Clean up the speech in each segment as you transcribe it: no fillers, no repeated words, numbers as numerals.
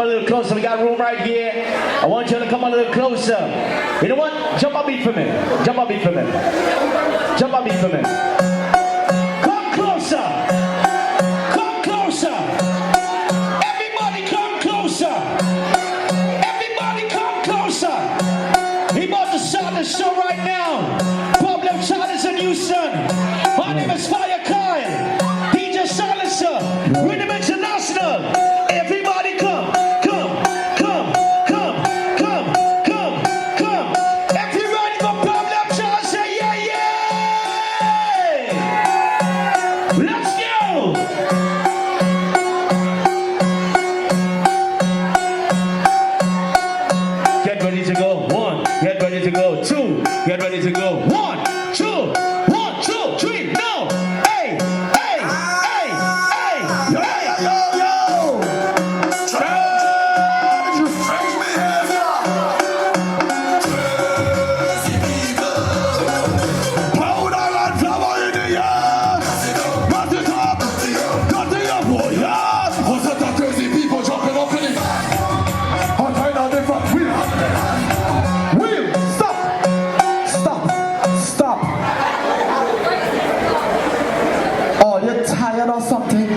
a little closer. We got room right here. I want you to come a little closer. You know what? Jump a beat for me. Jump a beat for me. Jump a beat for me. Come closer. Come closer. Everybody come closer. Everybody come closer. We about to start the show right now. Problem Child is a new son. My name is Fire Kyle. DJ Silencer. Rhythm International. Everybody come. Come. Come. Come. Come. Come. Come. If you're ready for Problem Child, say yeah, yeah. Let's go. Get ready to go. One. Get ready to go. Two. Get ready to go. 1, 2, 1, 2, 3, now! Hey! Hey! Hey! Hey! Yo! Yo! Yo! Strange behavior! Crazy people! Powder and flower in the air! Got it up! Got it up, boy! Yes! What's that crazy people jumping up in it? I'm trying out different wheel! Wheel! Stop! Stop! Stop! Oh, you're tired or something?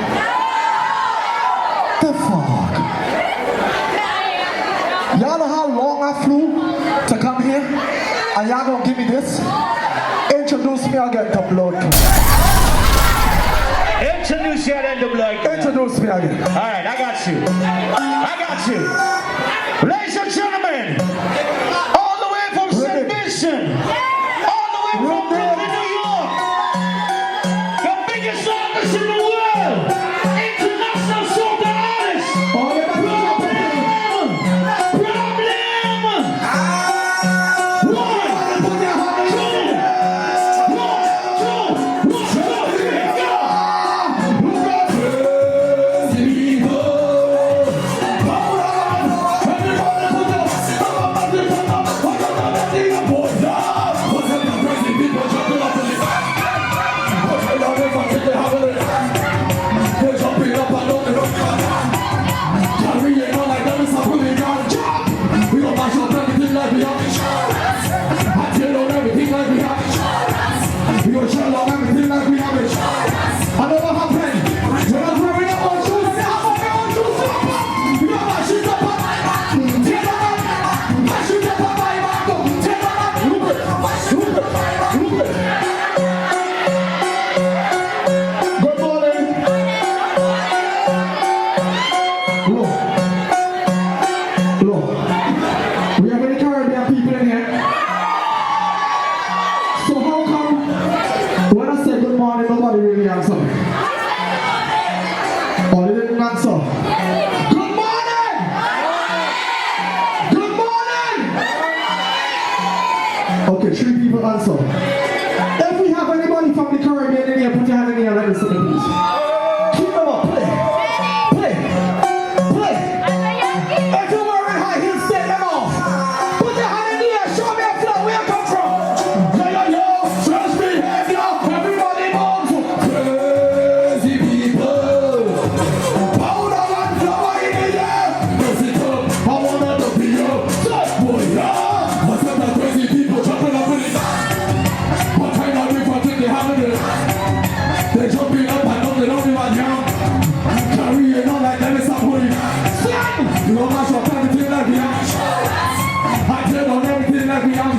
The fuck? Y'all know how long I flew to come here? And y'all gonna give me this? Introduce me, I'll get the blood. Introduce you, I'll get the blood. Introduce me again. Alright, I got you. I got you. Ladies and gentlemen, all the way from St.Vincent, all the way from Brooklyn, New York, the biggest artist in the world, international soca artist. Okay, 3 people answer. If we have anybody from the Caribbean in here, put your hand in the air, let me see them, please. Keep them up, play. Play. Play. If you're wearing high heels, take them off. Put your hand in the air, show me a flow, where you come from. Yo, yo, yo, strange behavior, everybody moves. Crazy people. Powder and flower in the air. Press it up, I wanna know be you. That boy, yeah. What's up, that crazy people jumping up with it? What kind of different thing they have in it? They jumping up and down, they don't give a damn. Carrying on like them is a bully. You don't mash up everything like we have. I tell on everything like we have.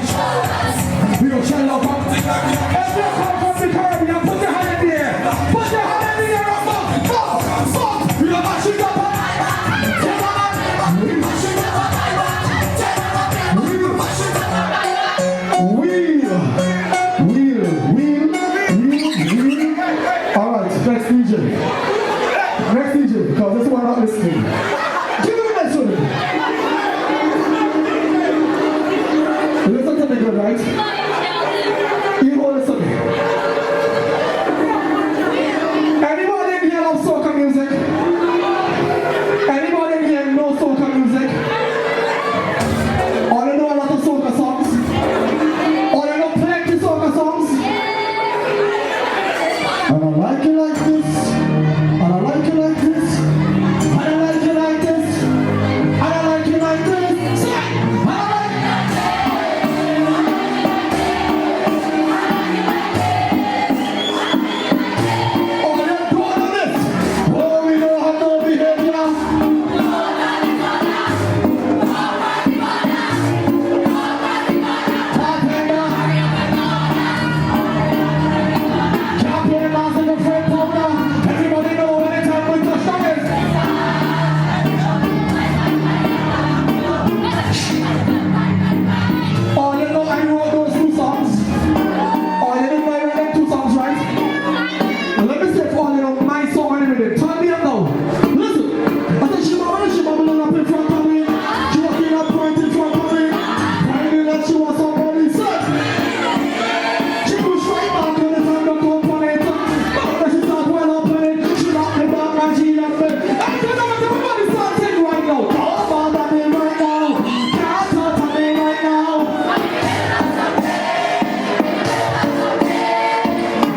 We don't shell up everything like we have. If you come from the Caribbean, put your hand in the air. Put your hand in the air and fuck. We don't mash it up. We mash it up. Alright, next DJ. Next DJ, because this one not listening. Give me the next one. Listen to me good, right? You hold listen to me. Anybody in here love soca music? Anybody in here know soca music? Or you know a lot of soca songs? Or you know plenty soca songs? And I like it like this, and I like it like this, and I like it like this. bit. Turn me up now. Listen. I think she bubbling up in front of me. She walking up right in front of me. Finding that she wants somebody said. She push right back when the time don't come for it. But she start well up in it. She lock me back and she lock me. Everybody start singing right now. Don't bother me right now. Can't talk to me right now.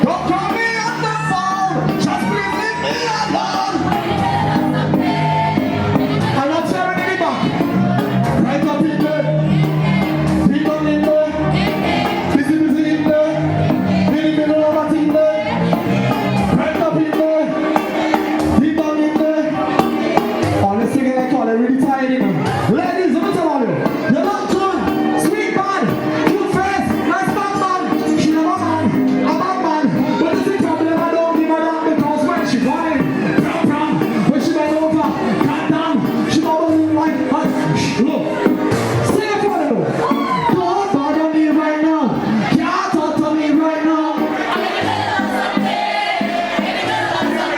Don't call me on the phone. Just please leave me alone. I'm not sharing any back. Right up in there. People in there. Busy in there. In the middle of a thing there. Right up in there. People in there. All the singing I call it really tired, you know. Ladies, let me tell you. You're not good. Sweet man. Good face. Nice bad man. She never man. A bad man. But this is the problem. I don't give a damn because when she whine, pram pram. When she bend over, cat down. She bubbling like, look. Sing it for me though. Don't bother me right now. Can't talk to me right now.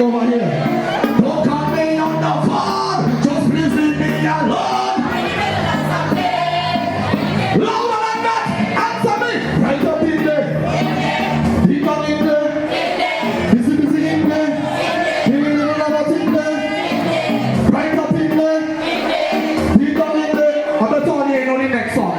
Over here. Don't call me on the phone. Just please leave me alone. Louder than that. Answer me. Right up in there. People in there. Busy in there. In the middle of a thing there. Right up in there. People in there. I'm gonna tell you ain't on the next song.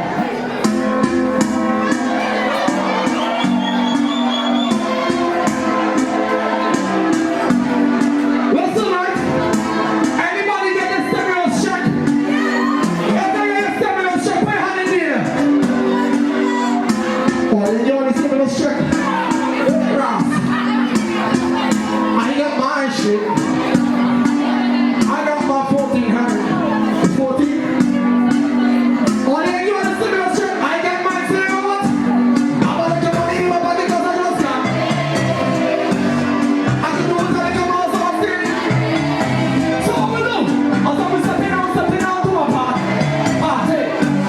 Listen, right? Anybody get a stereo check? If they get a stereo check, put your hand in the air. Oh, you want a stereo check? Rough. I got my shit. I got my 1400. It's 14. Oh, yeah, you want a stereo check? I got my stereo what? I'm gonna come on in my body because I just got. I can do it like I'm also up there. So what we do? As I'm stepping out to a party.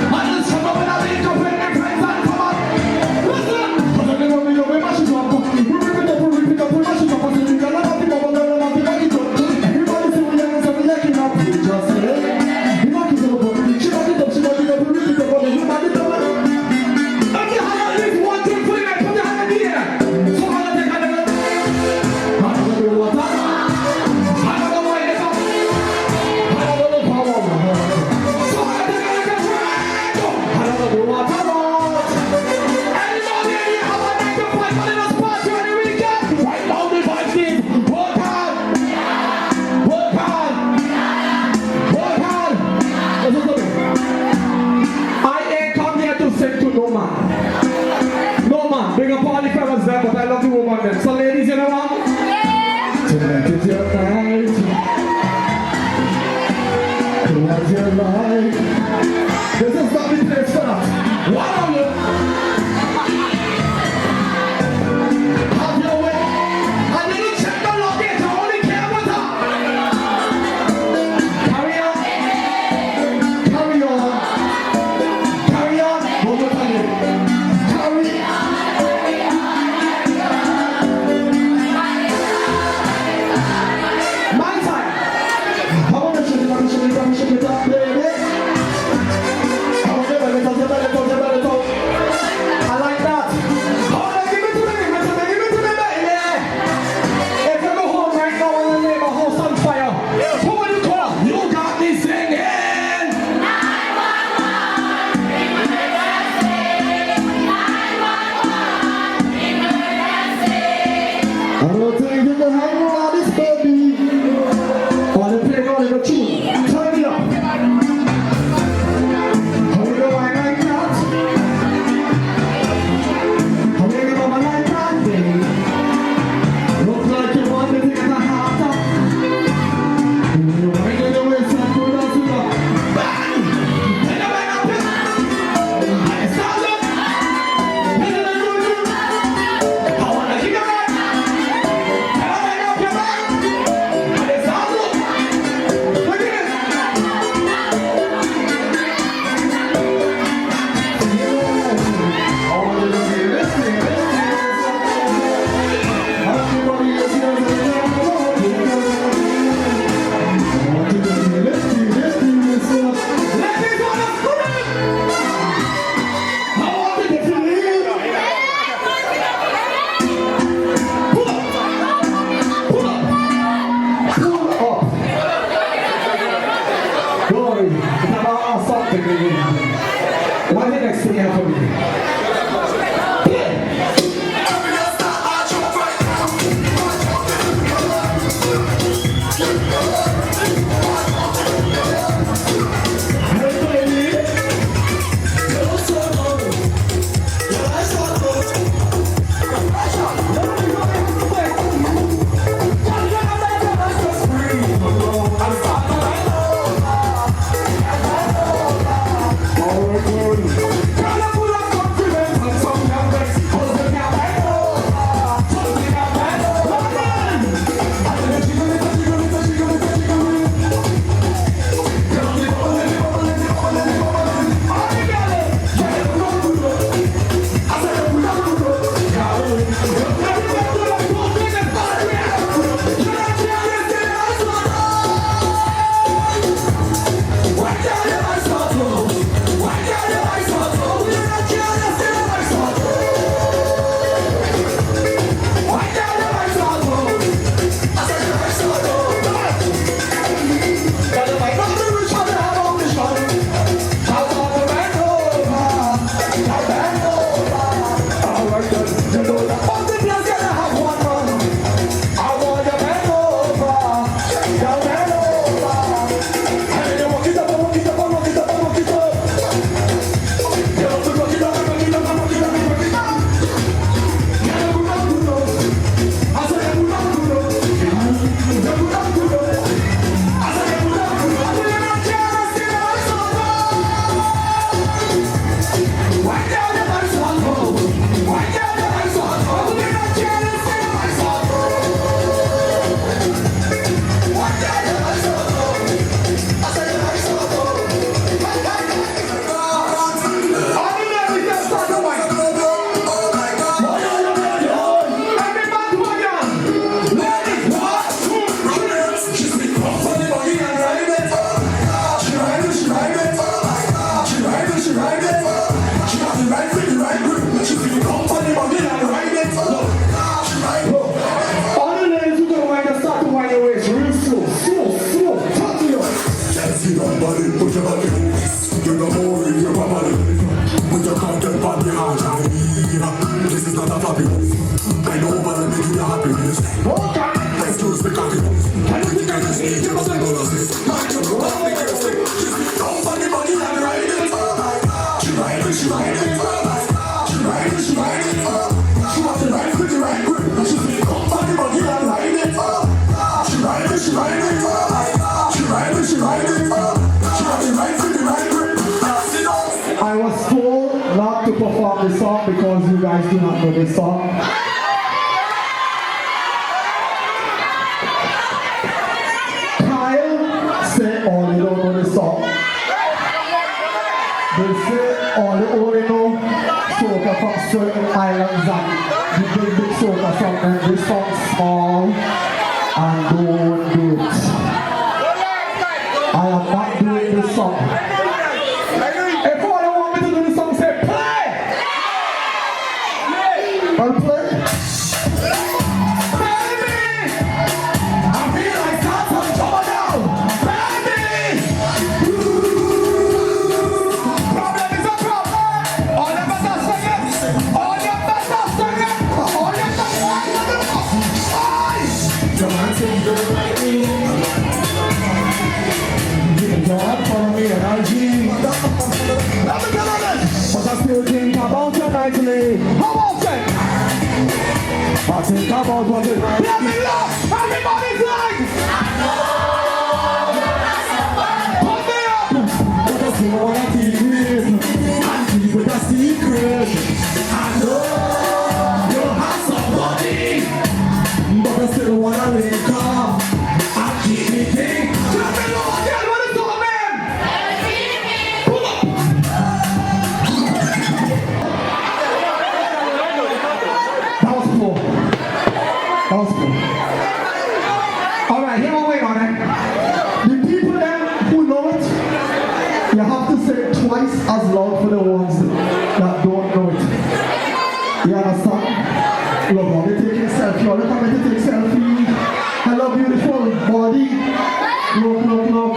I just come up and I link up with my friends and come on. Listen! Cause I never know where my shit up. We pick up, my shit up. I say, you got a lot of people, but I don't know what you do. Everybody say we young, so we like it up. You just say, you want to do it. She back it up, we pick it up, but you back it up. If you have at least 1, 2, 3, put your hand in the air. So I'm gonna take a look. I'm gonna do water. I'm gonna wind it up. I'm gonna do power. So I'm gonna take a look at triangle. I'm gonna do water. Anybody in here have a 9 to 5 on this party on the weekend? Right now the vibes is work hard. Work hard. Work hard. Listen to me. I ain't come here to sing to no man. No man. Big up all the fellas there, but I love the woman them. So ladies, you know what? Tonight is your night. Tonight's your night. This is not the place for that. What are you? Have your way. I didn't check the luggage. I only care what Carry on. Carry on. Carry on. One more time. Carry my time. I wanna shake it up, baby. I wanna give it up. I like that. I wanna give it to me, baby. If you go home right now and you leave a house on fire, who will you call? You got me singing. I don't think you can hang around this baby. Or the playground in the tune. Turn it up. How you know I like that? How you know I like that, baby? Look like you want me to get a heart up. You wind in the waist and go down to the bang. Take a bang up it. I start up. Listen to you. I wanna kick it right. I was told not to perform this song because you guys do not know this song. Kyle said, oh, you don't know this song. They say, oh, they only know soca from certain islands and the big soca song, and this song small and don't do it. I am not doing this song. If all you want me to do this song, say play! I'll play. Baby! I feel like Santa Trouble now! Baby! Problem is a problem! All you better sing it! All you better sing it! All you better sing it! Come on, sing it like me! God for me and I G. But I still think about you nicely. How about it? I think about what it. Let me love everybody's life. Put me up. But I still want to keep it and keep it a secret. I know you have somebody, but I still want to link up and keep it king. Let me know again. Alright, here we go then. The people then who know it, you have to say it twice as loud for the ones that don't know it. You understand? Look, how they taking a selfie. All the time they take selfie. Hello, beautiful body. Look.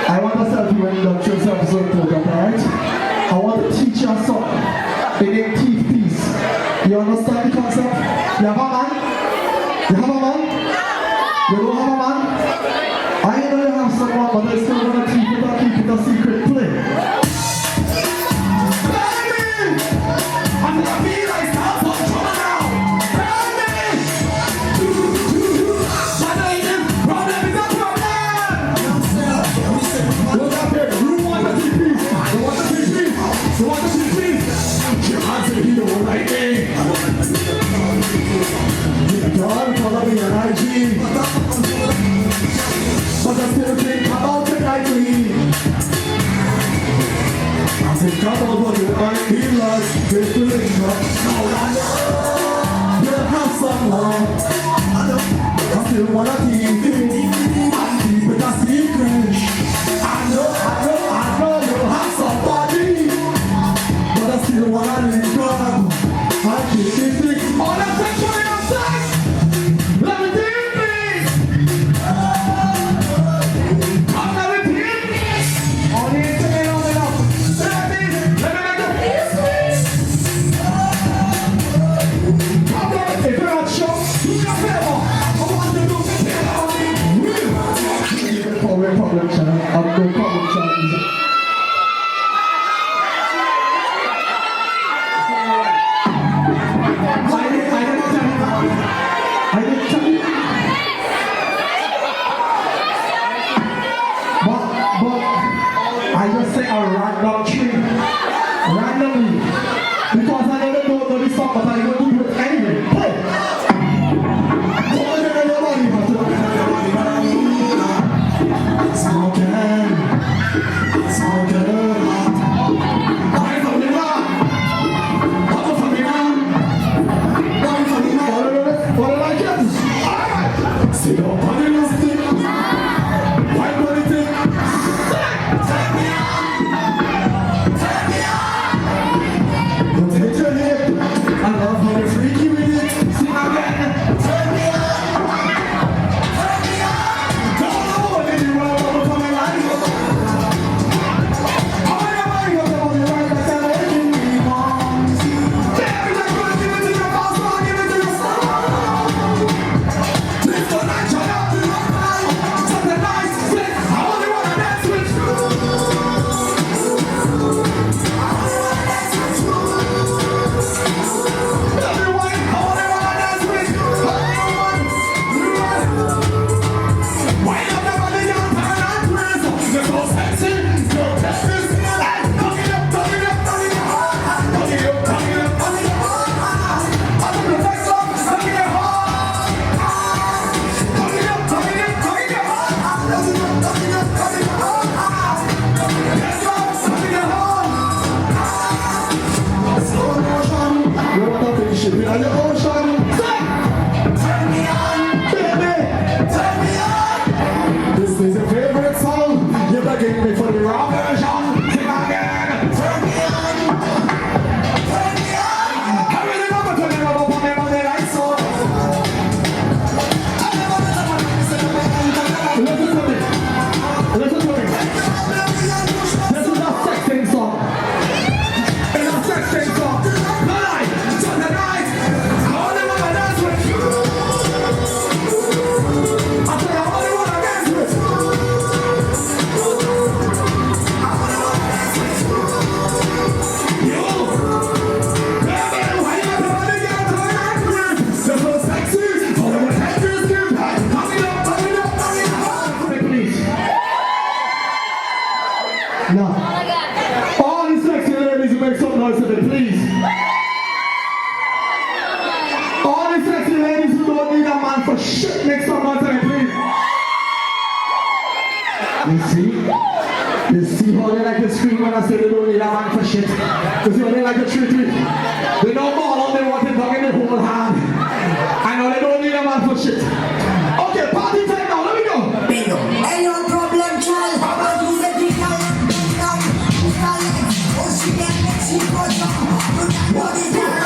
I want a selfie when you don't show yourself so important, alright? I want to teach you something. In a teeth piece. You understand the concept? You have a man? You have a man? You don't have a man? I know you have someone, but I still want to keep it a secret play. Baby! I'm gonna be like that for trouble now! Baby! My name is problem is a problem! Look up here, you want the TP? You want the TP? You want the TP? You answer the hero like me! God, follow me on IG. But I still think about it nightly. I think about what it might be like. This feeling up. Now I know you'll have someone. I still wanna keep it and keep it a secret. I know you'll have somebody, but I still wanna link up and keep it big. All that sexually outside. Let me do it. I'm not with him. All the internet on and off. Let me make it. Come on, if you're not sure, do me a favor. I want to do it. We're problem channel. I'm no problem channel. I just say a random tree. Randomly. Because I never know this song, but I'm going to do it anyway. Play! You see how they like to scream when I say they don't need a man for shit. You see how they like to treat it. They don't ball out, they want it back in the whole hand. I know they don't need a man for shit. Okay, party time now, let me go. Bingo. Ain't no problem, child. I'm a do the big guy. Oh, she get Mexico. What is that?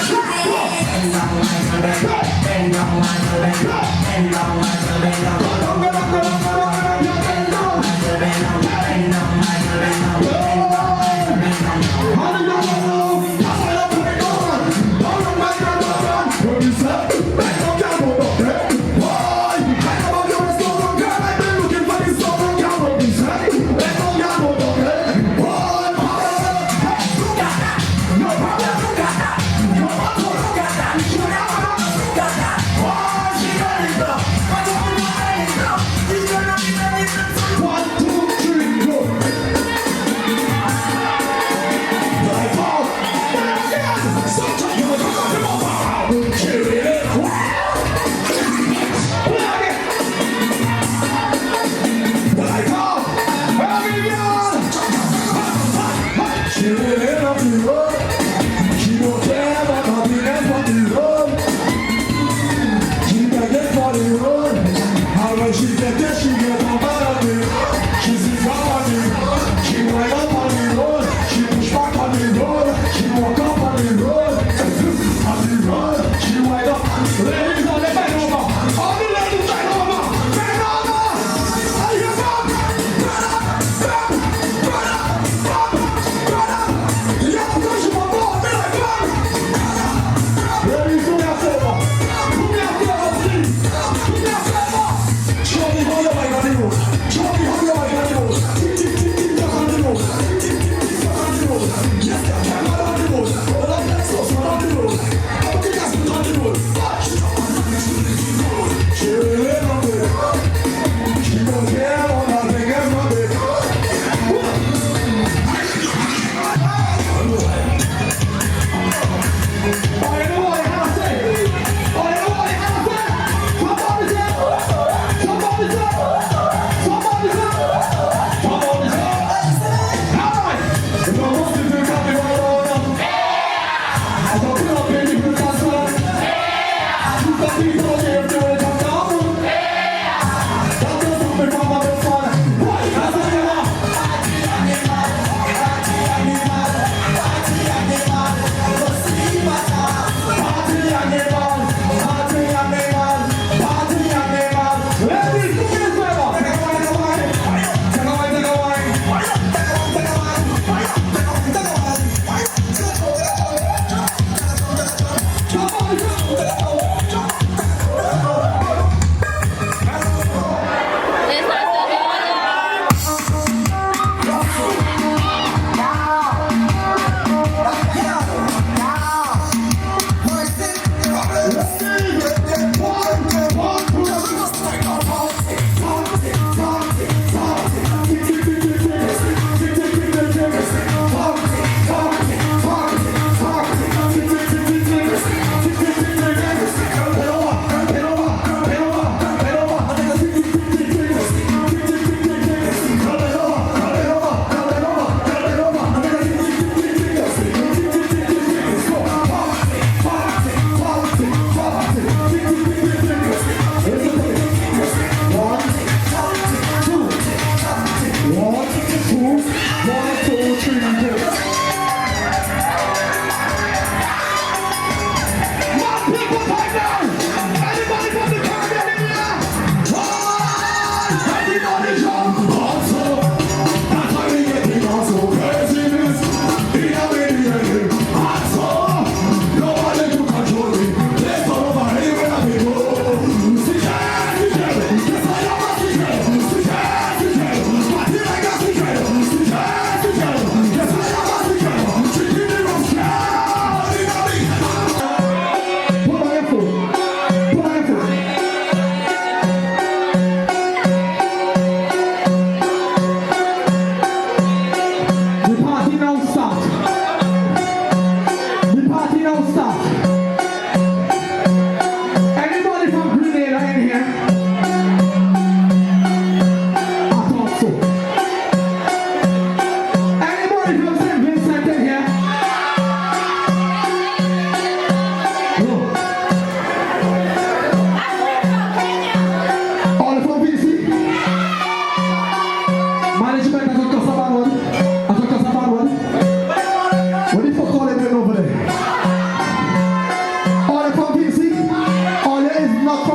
Show me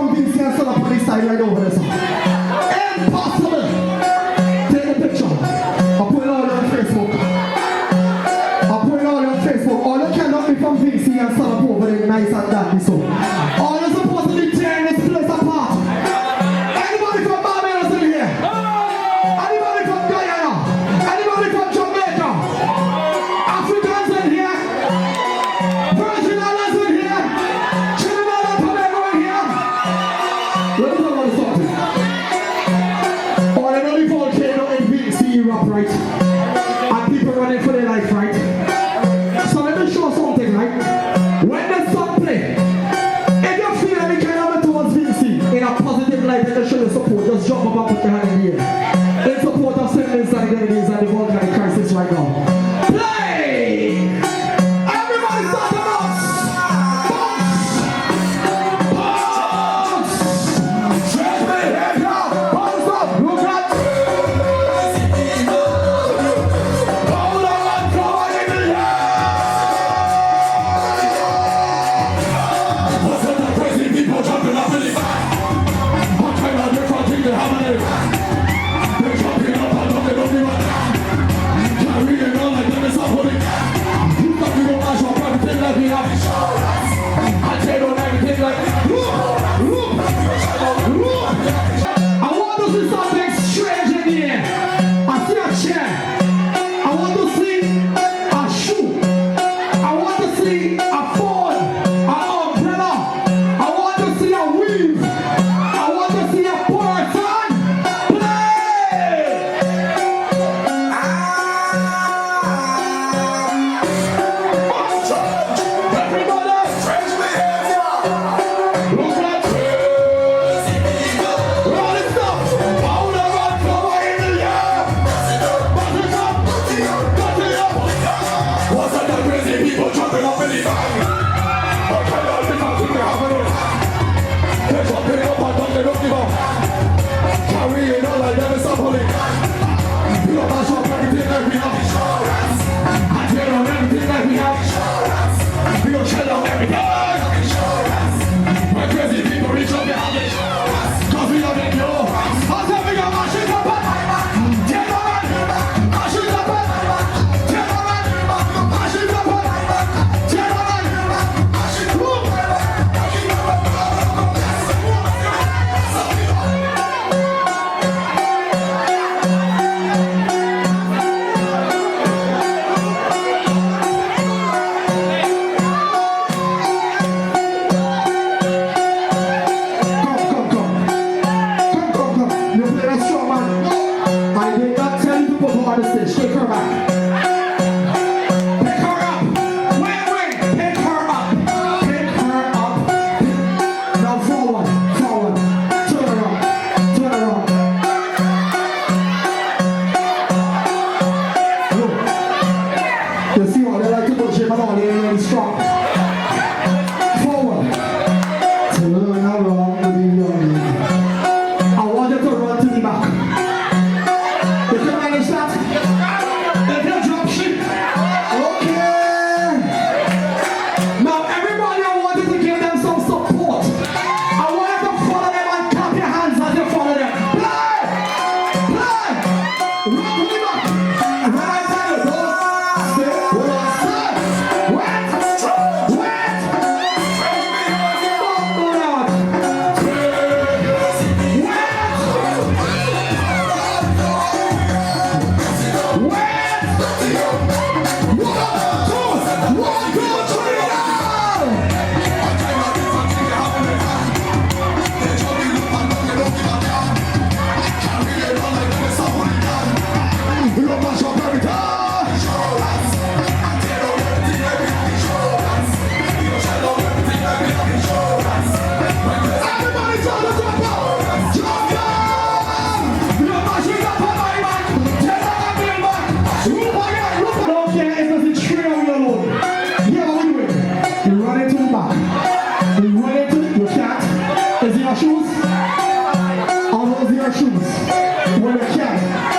from Vincy and Son on this side right over there, sir. Impossible. Take the picture. I'll put it all on Facebook. I'll put it all on Facebook. All you cannot be from Vincy and Son up over there, nice and dandy, so. All you're supposed to be tearing this place apart. Anybody from Barbados in here? Anybody from Guyana? Anybody from Jamaica? Africans in here? Virgin Islands in here? Trinidad and Tobago in here? Let me tell you something. All I know the volcano in Vincy Road March, and people running for their life, right? So let me show something, right? When the song play, if you feel any kind of way towards Vincy in a positive light and you show your support, just jump up and put your hand in the air. In support of St.Vincent and the volcanic crisis right now. Play! Everybody start the bounce! Bounce! Bounce! Stretch me, head down! Bounce up! Look at! Hold on, come on in the air! What's up, the crazy people jumping up in the back? What kind of different thing they happening? They're jumping up and up, they don't give a damn. Carrying on like them is a bully. You thought we don't mash up everything like we have insurance. I take on everything like I want to see something strange in here. I see a chair. I want to see a shoe. I want to see a phone, an umbrella. I want to see a weave. I want to see a person. Play! Everybody, look at rolling stuff. Hold on, come on in the air. Bust it up, bust it up. What's up, the crazy people jumping up in the bang? What kind of different thing they happening? They're jumping up and down, they don't give up. Carrying on like them is a bully. We don't mash up everything like we have insurance. I tear on everything like we have insurance. We don't shell out everything. When crazy people reach up, they have insurance. Cause we don't get you. I said we got machines up and tear on it. Machines up and tear on it. Machines up and tear on it. Machines up Come. You play that strong man. I did not tell you to put her on the stage. Take her back. Pick her up. Wait. Pick her up. Pick her up. Now forward. Turn around. Look. You see what they like to put Jim and all the really strong. Forward. Turn around to the young. I want you to run to the back. You can manage that? If you drop shit. Okay. Now everybody, I want you to give them some support. I want you to follow them and clap your hands as you follow them. Play! Run to the back. And when I tell you, don't stay. Wait. Is it your shoes? Are those your shoes? Well, you can't.